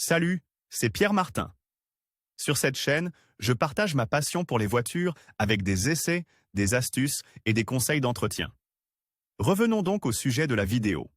Salut, c'est Pierre Martin. Sur cette chaîne, je partage ma passion pour les voitures avec des essais, des astuces et des conseils d'entretien. Revenons donc au sujet de la vidéo.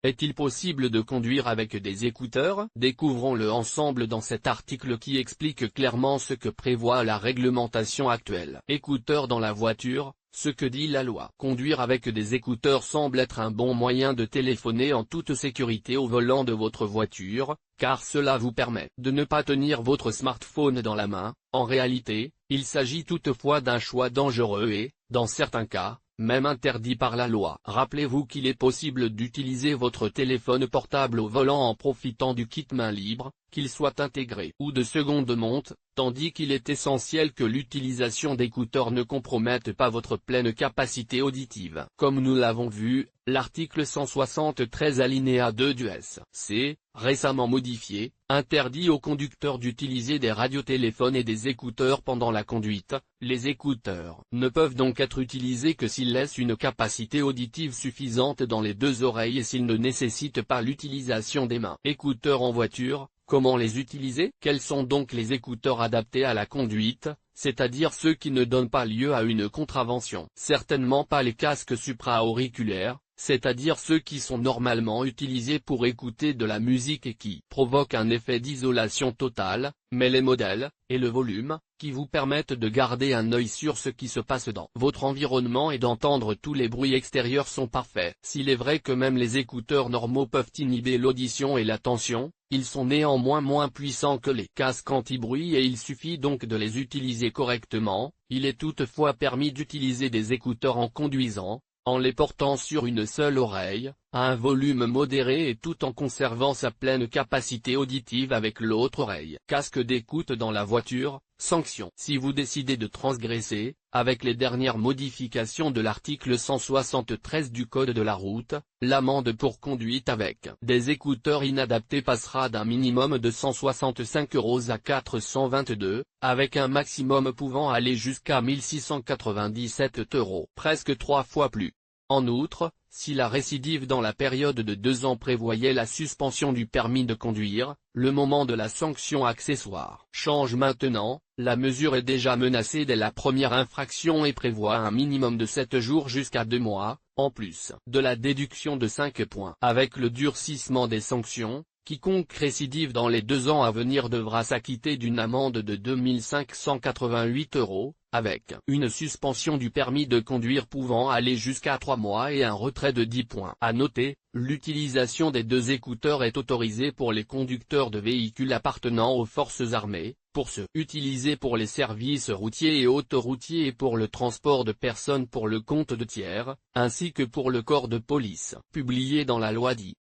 Est-il possible de conduire avec des écouteurs? Découvrons-le ensemble dans cet article qui explique clairement ce que prévoit la réglementation actuelle. Écouteurs dans la voiture, ce que dit la loi. Conduire avec des écouteurs semble être un bon moyen de téléphoner en toute sécurité au volant de votre voiture, car cela vous permet de ne pas tenir votre smartphone dans la main. En réalité, il s'agit toutefois d'un choix dangereux et, dans certains cas, même interdit par la loi. Rappelez-vous qu'il est possible d'utiliser votre téléphone portable au volant en profitant du kit main libre, qu'il soit intégré ou de seconde monte, tandis qu'il est essentiel que l'utilisation d'écouteurs ne compromette pas votre pleine capacité auditive. Comme nous l'avons vu, l'article 173 alinéa 2 du S.C., récemment modifié, interdit aux conducteurs d'utiliser des radiotéléphones et des écouteurs pendant la conduite. Les écouteurs ne peuvent donc être utilisés que s'ils laissent une capacité auditive suffisante dans les deux oreilles et s'ils ne nécessitent pas l'utilisation des mains. Écouteurs en voiture, comment les utiliser? Quels sont donc les écouteurs adaptés à la conduite, c'est-à-dire ceux qui ne donnent pas lieu à une contravention? Certainement pas les casques supra-auriculaires, c'est-à-dire ceux qui sont normalement utilisés pour écouter de la musique et qui provoquent un effet d'isolation totale, mais les modèles, et le volume, qui vous permettent de garder un œil sur ce qui se passe dans votre environnement et d'entendre tous les bruits extérieurs sont parfaits. S'il est vrai que même les écouteurs normaux peuvent inhiber l'audition et l'attention, ils sont néanmoins moins puissants que les casques anti-bruit et il suffit donc de les utiliser correctement. Il est toutefois permis d'utiliser des écouteurs en conduisant, en les portant sur une seule oreille, à un volume modéré et tout en conservant sa pleine capacité auditive avec l'autre oreille. Casque d'écoute dans la voiture, sanction. Si vous décidez de transgresser, avec les dernières modifications de l'article 173 du Code de la route, l'amende pour conduite avec des écouteurs inadaptés passera d'un minimum de 165 € à 422, avec un maximum pouvant aller jusqu'à 1697 €, presque 3 fois plus. En outre, si la récidive dans la période de 2 ans prévoyait la suspension du permis de conduire, le moment de la sanction accessoire change maintenant. La mesure est déjà menacée dès la première infraction et prévoit un minimum de 7 jours jusqu'à 2 mois, en plus de la déduction de 5 points. Avec le durcissement des sanctions, quiconque récidive dans les 2 ans à venir devra s'acquitter d'une amende de 2 588 €, avec une suspension du permis de conduire pouvant aller jusqu'à 3 mois et un retrait de 10 points. À noter, l'utilisation des 2 écouteurs est autorisée pour les conducteurs de véhicules appartenant aux forces armées, pour ceux utilisés pour les services routiers et autoroutiers et pour le transport de personnes pour le compte de tiers, ainsi que pour le corps de police. Publié dans la loi dit